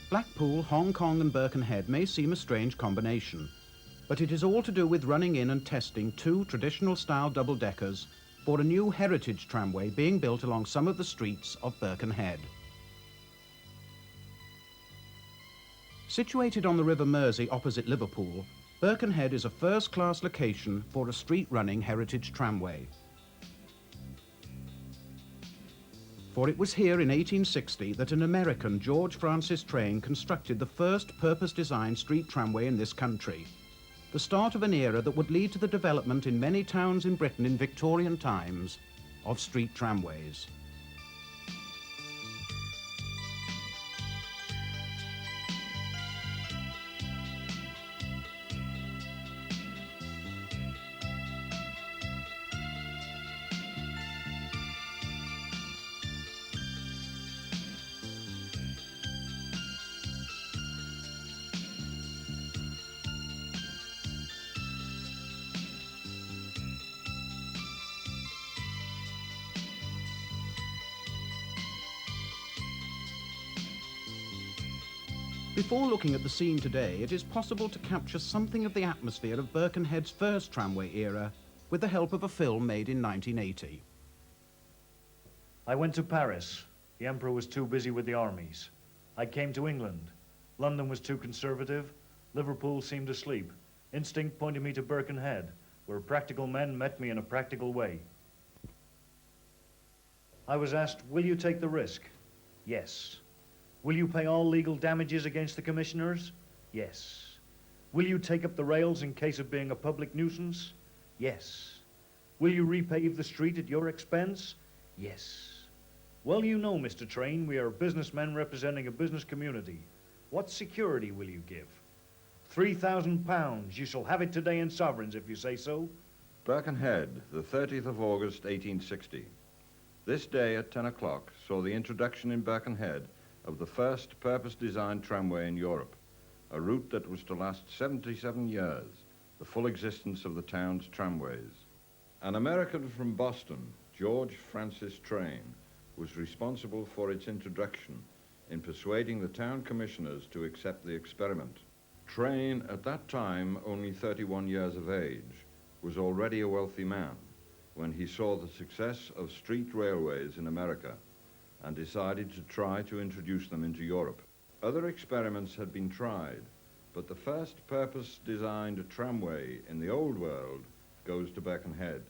Blackpool, Hong Kong and Birkenhead may seem a strange combination, but it is all to do with running in and testing two traditional-style double-deckers for a new heritage tramway being built along some of the streets of Birkenhead. Situated on the River Mersey opposite Liverpool, Birkenhead is a first-class location for a street-running heritage tramway. For it was here in 1860 that an American, George Francis Train, constructed the first purpose-designed street tramway in this country, the start of an era that would lead to the development in many towns in Britain in Victorian times of street tramways. Before looking at the scene today, it is possible to capture something of the atmosphere of Birkenhead's first tramway era with the help of a film made in 1980. I went to Paris. The Emperor was too busy with the armies. I came to England. London was too conservative. Liverpool seemed asleep. Instinct pointed me to Birkenhead, where practical men met me in a practical way. I was asked, will you take the risk? Yes. Will you pay all legal damages against the commissioners? Yes. Will you take up the rails in case of being a public nuisance? Yes. Will you repave the street at your expense? Yes. Well, you know, Mr. Train, we are businessmen representing a business community. What security will you give? £3,000. You shall have it today in sovereigns if you say so. Birkenhead, the 30th of August, 1860. This day at 10 o'clock saw the introduction in Birkenhead of the first purpose-designed tramway in Europe, a route that was to last 77 years, the full existence of the town's tramways. An American from Boston, George Francis Train, was responsible for its introduction in persuading the town commissioners to accept the experiment. Train, at that time only 31 years of age, was already a wealthy man when he saw the success of street railways in America and decided to try to introduce them into Europe. Other experiments had been tried, but the first purpose-designed tramway in the old world goes to Birkenhead.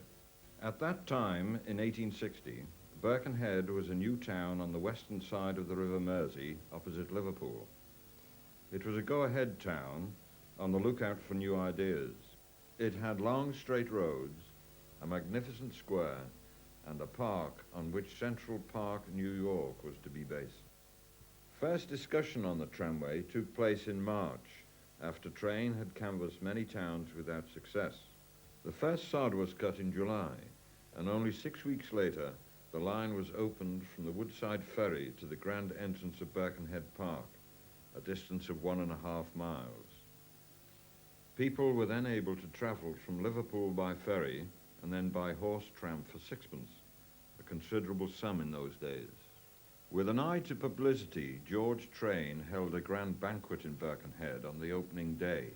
At that time, in 1860, Birkenhead was a new town on the western side of the River Mersey, opposite Liverpool. It was a go-ahead town, on the lookout for new ideas. It had long, straight roads, a magnificent square, and a park on which Central Park, New York, was to be based. First discussion on the tramway took place in March, after Train had canvassed many towns without success. The first sod was cut in July, and only 6 weeks later, the line was opened from the Woodside Ferry to the grand entrance of Birkenhead Park, a distance of 1.5 miles. People were then able to travel from Liverpool by ferry and then by horse tram for sixpence, a considerable sum in those days. With an eye to publicity, George Train held a grand banquet in Birkenhead on the opening day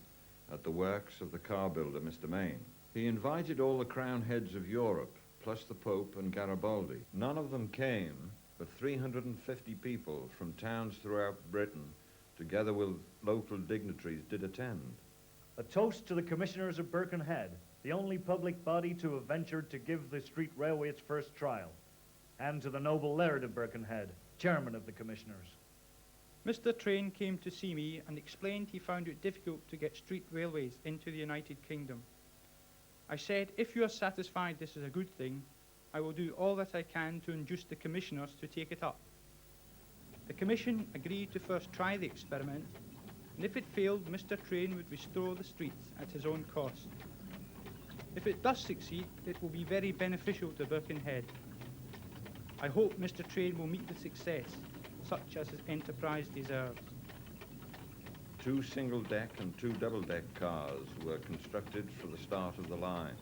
at the works of the car builder, Mr. Main. He invited all the crown heads of Europe, plus the Pope and Garibaldi. None of them came, but 350 people from towns throughout Britain, together with local dignitaries, did attend. A toast to the commissioners of Birkenhead, the only public body to have ventured to give the street railway its first trial, and to the noble Laird of Birkenhead, chairman of the commissioners. Mr. Train came to see me and explained he found it difficult to get street railways into the United Kingdom. I said, if you are satisfied this is a good thing, I will do all that I can to induce the commissioners to take it up. The commission agreed to first try the experiment, and if it failed, Mr. Train would restore the streets at his own cost. If it does succeed, it will be very beneficial to Birkenhead. I hope Mr. Train will meet the success, such as his enterprise deserves. 2 single-deck and 2 double-deck cars were constructed for the start of the line.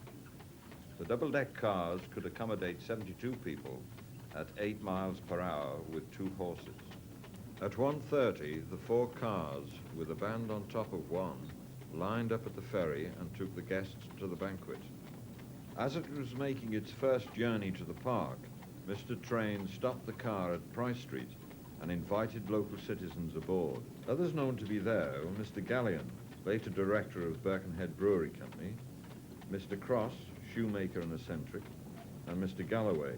The double-deck cars could accommodate 72 people at 8 miles per hour with 2 horses. At 1:30, the 4 cars, with a band on top of one, lined up at the ferry and took the guests to the banquet. As it was making its first journey to the park, Mr. Train stopped the car at Price Street and invited local citizens aboard. Others known to be there were Mr. Gallion, later director of Birkenhead Brewery Company, Mr. Cross, shoemaker and eccentric, and Mr. Galloway,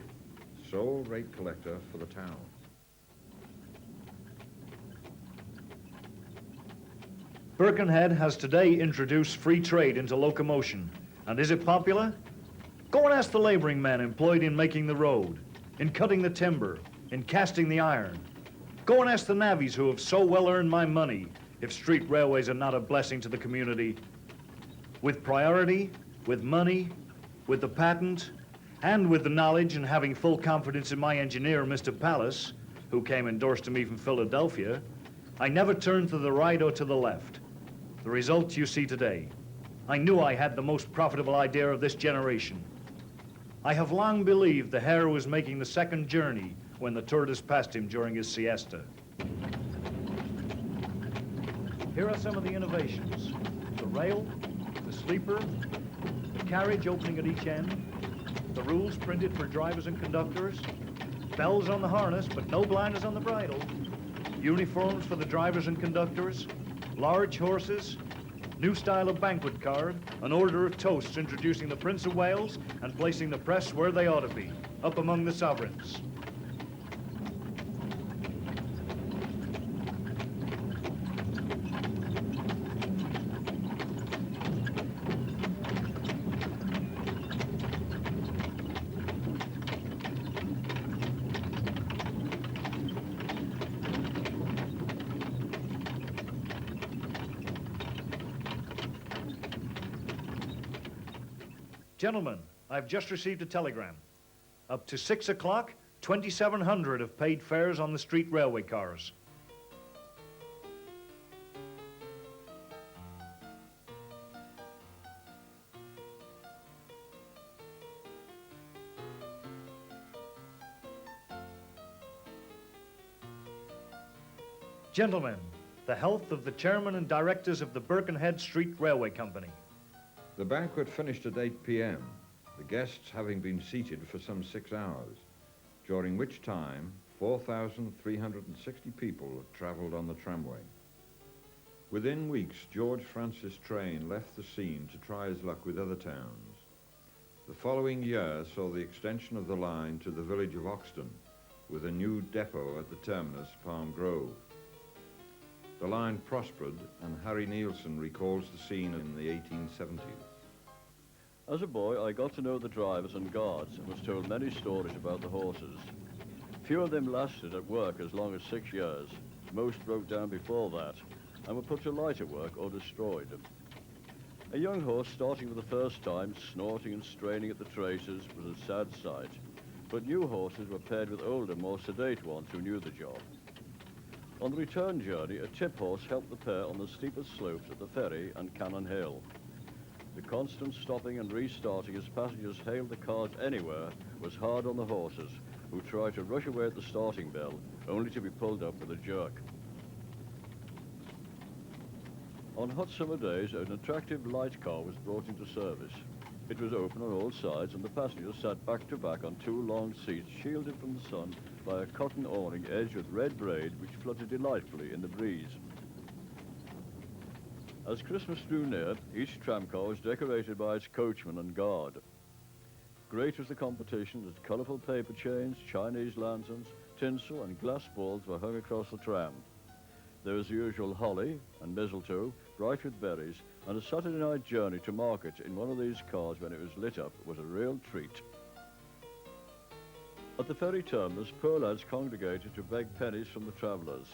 sole rate collector for the town. Birkenhead has today introduced free trade into locomotion. And is it popular? Go and ask the laboring men employed in making the road, in cutting the timber, in casting the iron. Go and ask the navvies who have so well earned my money if street railways are not a blessing to the community. With priority, with money, with the patent, and with the knowledge and having full confidence in my engineer, Mr. Pallas, who came endorsed to me from Philadelphia, I never turned to the right or to the left. The results you see today. I knew I had the most profitable idea of this generation. I have long believed the hare was making the second journey when the tortoise passed him during his siesta. Here are some of the innovations. The rail, the sleeper, the carriage opening at each end, the rules printed for drivers and conductors, bells on the harness but no blinders on the bridle, uniforms for the drivers and conductors, large horses, new style of banquet card, an order of toasts introducing the Prince of Wales and placing the press where they ought to be, up among the sovereigns. Gentlemen, I've just received a telegram. Up to 6 o'clock, 2,700 have paid fares on the street railway cars. Gentlemen, the health of the chairman and directors of the Birkenhead Street Railway Company. The banquet finished at 8 p.m., the guests having been seated for some 6 hours, during which time 4,360 people travelled on the tramway. Within weeks, George Francis Train left the scene to try his luck with other towns. The following year saw the extension of the line to the village of Oxton, with a new depot at the terminus, Palm Grove. The line prospered, and Harry Nielsen recalls the scene in the 1870s. As a boy, I got to know the drivers and guards and was told many stories about the horses. Few of them lasted at work as long as 6 years. Most broke down before that and were put to lighter work or destroyed. A young horse starting for the first time, snorting and straining at the traces, was a sad sight. But new horses were paired with older, more sedate ones who knew the job. On the return journey, a tip horse helped the pair on the steepest slopes at the ferry and Cannon Hill. The constant stopping and restarting as passengers hailed the cars anywhere was hard on the horses, who tried to rush away at the starting bell, only to be pulled up with a jerk. On hot summer days, an attractive light car was brought into service. It was open on all sides, and the passengers sat back to back on 2 long seats, shielded from the sun by a cotton awning edged with red braid, which fluttered delightfully in the breeze. As Christmas drew near, each tramcar was decorated by its coachman and guard. Great was the competition as colourful paper chains, Chinese lanterns, tinsel and glass balls were hung across the tram. There was the usual holly and mistletoe, bright with berries, and a Saturday night journey to market in one of these cars when it was lit up was a real treat. At the ferry terminus, poor lads congregated to beg pennies from the travellers.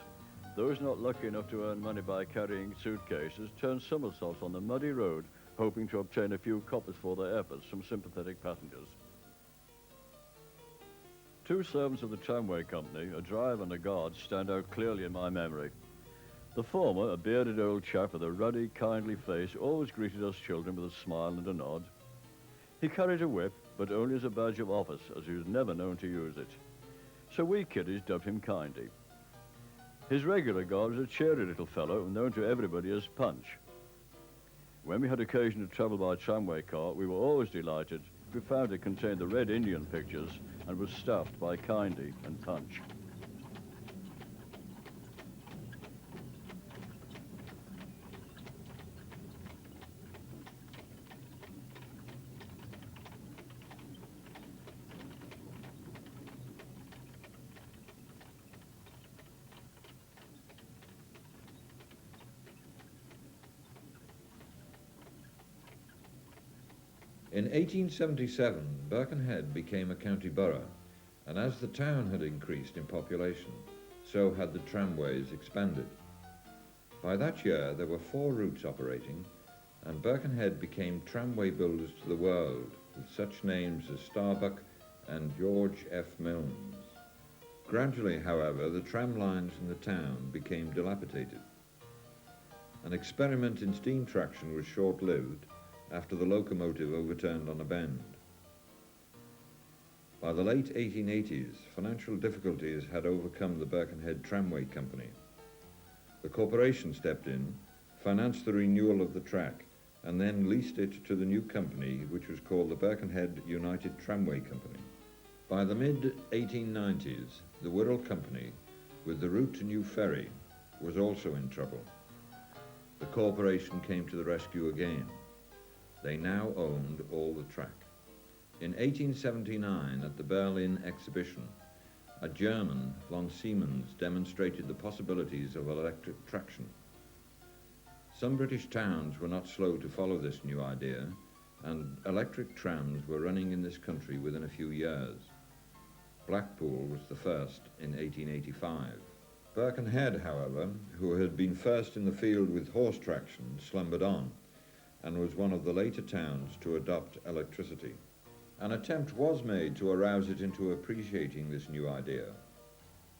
Those not lucky enough to earn money by carrying suitcases turned somersaults on the muddy road, hoping to obtain a few coppers for their efforts from sympathetic passengers. 2 servants of the tramway company, a driver and a guard, stand out clearly in my memory. The former, a bearded old chap with a ruddy, kindly face, always greeted us children with a smile and a nod. He carried a whip, but only as a badge of office, as he was never known to use it. So we kiddies dubbed him Kindy. His regular guard was a cheery little fellow, known to everybody as Punch. When we had occasion to travel by tramway car, we were always delighted if we found it contained the Red Indian pictures and was staffed by Kindy and Punch. In 1877, Birkenhead became a county borough, and as the town had increased in population, so had the tramways expanded. By that year, there were 4 routes operating, and Birkenhead became tramway builders to the world, with such names as Starbuck and George F. Milnes. Gradually, however, the tram lines in the town became dilapidated. An experiment in steam traction was short-lived, after the locomotive overturned on a bend. By the late 1880s, financial difficulties had overcome the Birkenhead Tramway Company. The corporation stepped in, financed the renewal of the track, and then leased it to the new company, which was called the Birkenhead United Tramway Company. By the mid-1890s, the Wirral Company, with the route to New Ferry, was also in trouble. The corporation came to the rescue again. They now owned all the track. In 1879, at the Berlin exhibition, a German, von Siemens, demonstrated the possibilities of electric traction. Some British towns were not slow to follow this new idea, and electric trams were running in this country within a few years. Blackpool was the first in 1885. Birkenhead, however, who had been first in the field with horse traction, slumbered on, and was one of the later towns to adopt electricity. An attempt was made to arouse it into appreciating this new idea.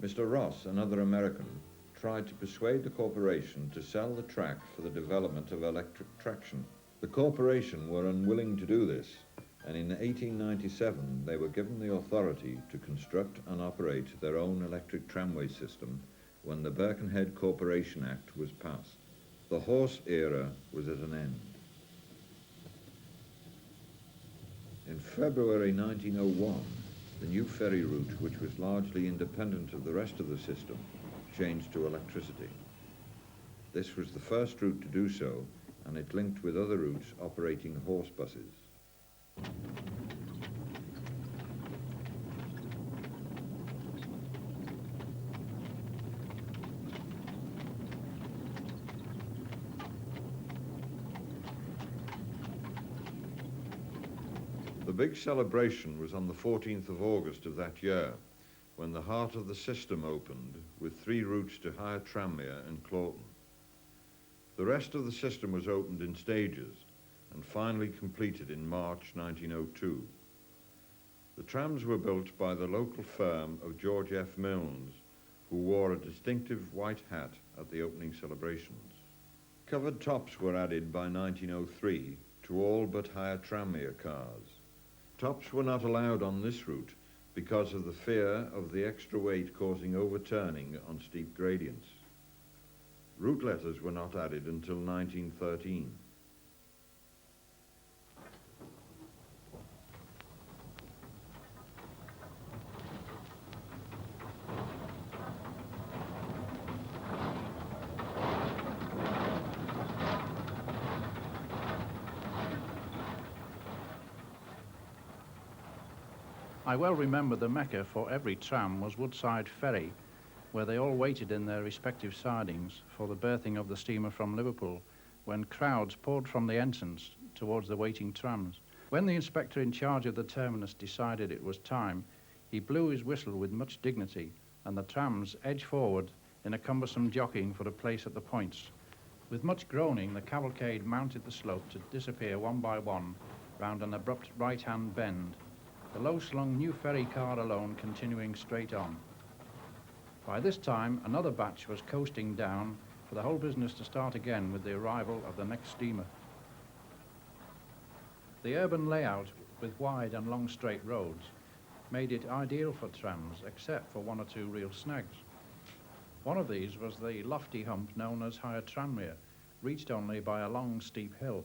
Mr. Ross, another American, tried to persuade the corporation to sell the track for the development of electric traction. The corporation were unwilling to do this, and in 1897 they were given the authority to construct and operate their own electric tramway system when the Birkenhead Corporation Act was passed. The horse era was at an end. In February 1901, the new ferry route, which was largely independent of the rest of the system, changed to electricity. This was the first route to do so, and it linked with other routes operating horse buses. The big celebration was on the 14th of August of that year, when the heart of the system opened with 3 routes to Higher Tranmere and Claughton. The rest of the system was opened in stages and finally completed in March 1902. The trams were built by the local firm of George F. Milnes, who wore a distinctive white hat at the opening celebrations. Covered tops were added by 1903 to all but Higher Tranmere cars. Tops were not allowed on this route because of the fear of the extra weight causing overturning on steep gradients. Route letters were not added until 1913. I well remember the mecca for every tram was Woodside Ferry, where they all waited in their respective sidings for the berthing of the steamer from Liverpool, when crowds poured from the entrance towards the waiting trams. When the inspector in charge of the terminus decided it was time, he blew his whistle with much dignity, and the trams edged forward in a cumbersome jockeying for a place at the points. With much groaning, the cavalcade mounted the slope to disappear one by one round an abrupt right-hand bend, the low-slung new ferry car alone continuing straight on. By this time, another batch was coasting down for the whole business to start again with the arrival of the next steamer. The urban layout, with wide and long straight roads, made it ideal for trams, except for 1 or 2 real snags. One of these was the lofty hump known as Higher Tranmere, reached only by a long, steep hill.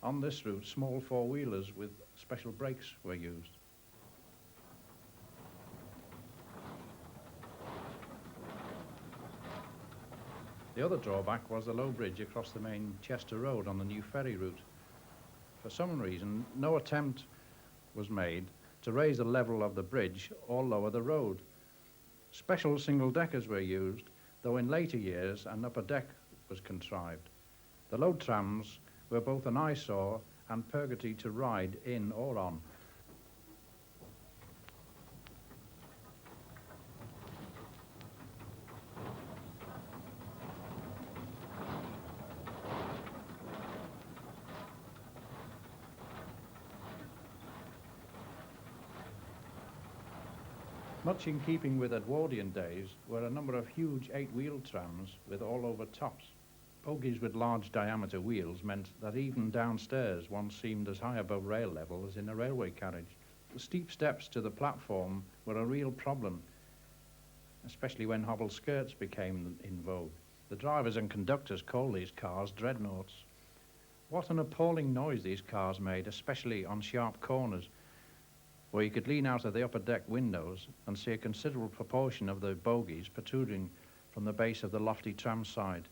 On this route, small four-wheelers with special brakes were used. The other drawback was the low bridge across the main Chester Road on the new ferry route. For some reason, no attempt was made to raise the level of the bridge or lower the road. Special single-deckers were used, though in later years an upper deck was contrived. The load trams were both an eyesore and purgatory to ride in or on. Much in keeping with Edwardian days were a number of huge 8-wheel trams with all-over tops. Bogies with large diameter wheels meant that even downstairs one seemed as high above rail level as in a railway carriage. The steep steps to the platform were a real problem, especially when hobble skirts became in vogue. The drivers and conductors called these cars dreadnoughts. What an appalling noise these cars made, especially on sharp corners, where you could lean out of the upper deck windows and see a considerable proportion of the bogies protruding from the base of the lofty tram side.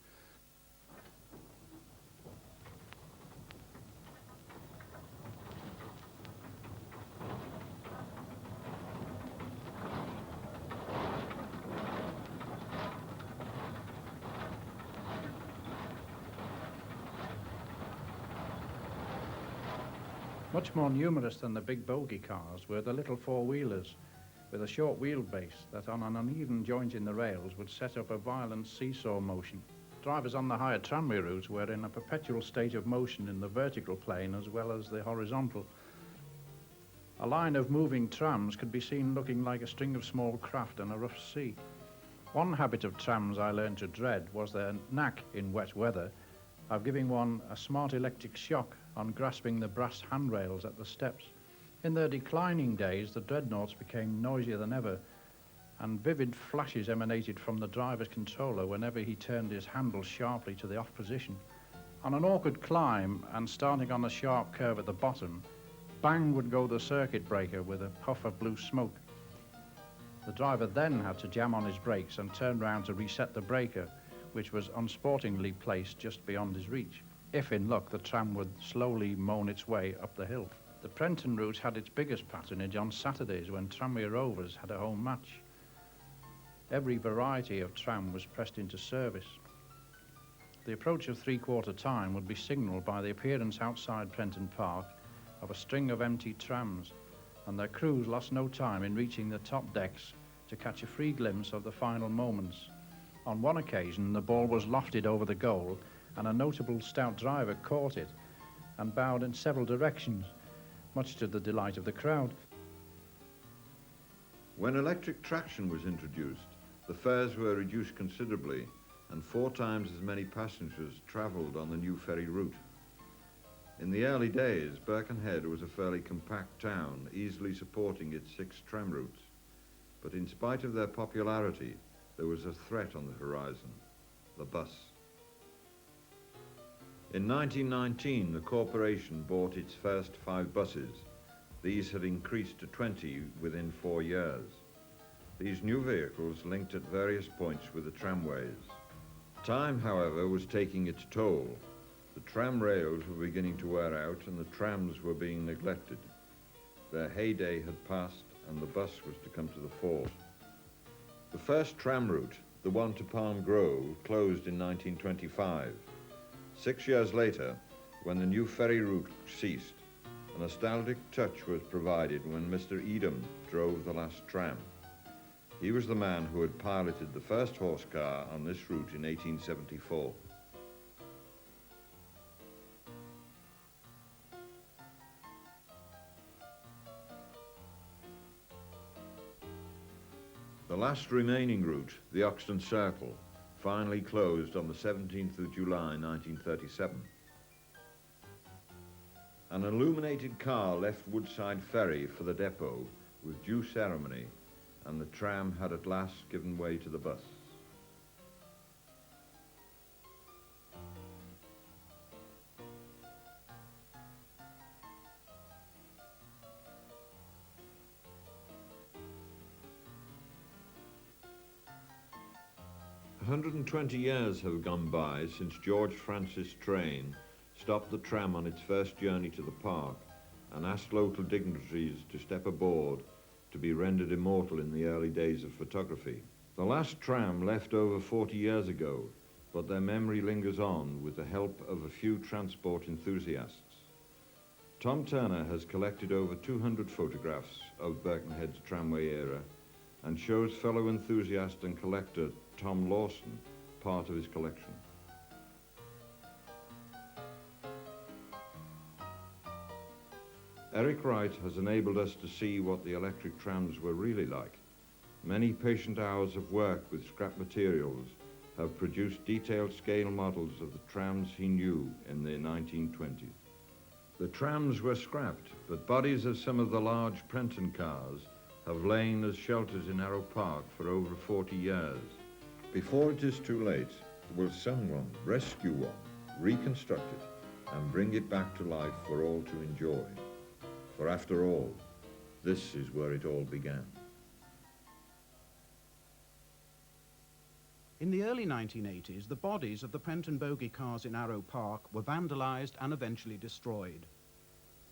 Much more numerous than the big bogie cars were the little four-wheelers with a short wheelbase that on an uneven joint in the rails would set up a violent seesaw motion. Drivers on the higher tramway route were in a perpetual state of motion in the vertical plane as well as the horizontal. A line of moving trams could be seen looking like a string of small craft in a rough sea. One habit of trams I learned to dread was their knack in wet weather of giving one a smart electric shock on grasping the brass handrails at the steps. In their declining days, the dreadnoughts became noisier than ever, and vivid flashes emanated from the driver's controller whenever he turned his handle sharply to the off position. On an awkward climb and starting on a sharp curve at the bottom, bang would go the circuit breaker with a puff of blue smoke. The driver then had to jam on his brakes and turn round to reset the breaker, which was unsportingly placed just beyond his reach. If in luck, the tram would slowly moan its way up the hill. The Prenton route had its biggest patronage on Saturdays when Tramway Rovers had a home match. Every variety of tram was pressed into service. The approach of three-quarter time would be signalled by the appearance outside Prenton Park of a string of empty trams, and their crews lost no time in reaching the top decks to catch a free glimpse of the final moments. On one occasion, the ball was lofted over the goal, and a notable stout driver caught it and bowed in several directions, much to the delight of the crowd. When electric traction was introduced, the fares were reduced considerably, and 4 times as many passengers travelled on the new ferry route. In the early days, Birkenhead was a fairly compact town, easily supporting its 6 tram routes. But in spite of their popularity, there was a threat on the horizon: the bus. In 1919, the corporation bought its first 5 buses. These had increased to 20 within 4 years. These new vehicles linked at various points with the tramways. Time, however, was taking its toll. The tram rails were beginning to wear out and the trams were being neglected. Their heyday had passed and the bus was to come to the fore. The first tram route, the one to Palm Grove, closed in 1925. 6 years later, when the new ferry route ceased, a nostalgic touch was provided when Mr. Edam drove the last tram. He was the man who had piloted the first horse car on this route in 1874. The last remaining route, the Oxton Circle, finally closed on the 17th of July 1937. An illuminated car left Woodside Ferry for the depot with due ceremony, and the tram had at last given way to the bus. 120 years have gone by since George Francis Train stopped the tram on its first journey to the park and asked local dignitaries to step aboard to be rendered immortal in the early days of photography. The last tram left over 40 years ago, but their memory lingers on with the help of a few transport enthusiasts. Tom Turner has collected over 200 photographs of Birkenhead's tramway era and shows fellow enthusiast and collector Tom Lawson part of his collection. Eric Wright has enabled us to see what the electric trams were really like. Many patient hours of work with scrap materials have produced detailed scale models of the trams he knew in the 1920s. The trams were scrapped, but bodies of some of the large Prenton cars have lain as shelters in Arrow Park for over 40 years. Before it is too late, will someone rescue one, reconstruct it, and bring it back to life for all to enjoy? For after all, this is where it all began. In the early 1980s, the bodies of the Prenton bogie cars in Arrow Park were vandalised and eventually destroyed.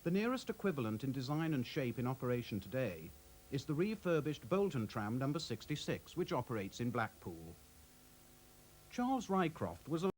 The nearest equivalent in design and shape in operation today is the refurbished Bolton tram number 66, which operates in Blackpool. Charles Rycroft was a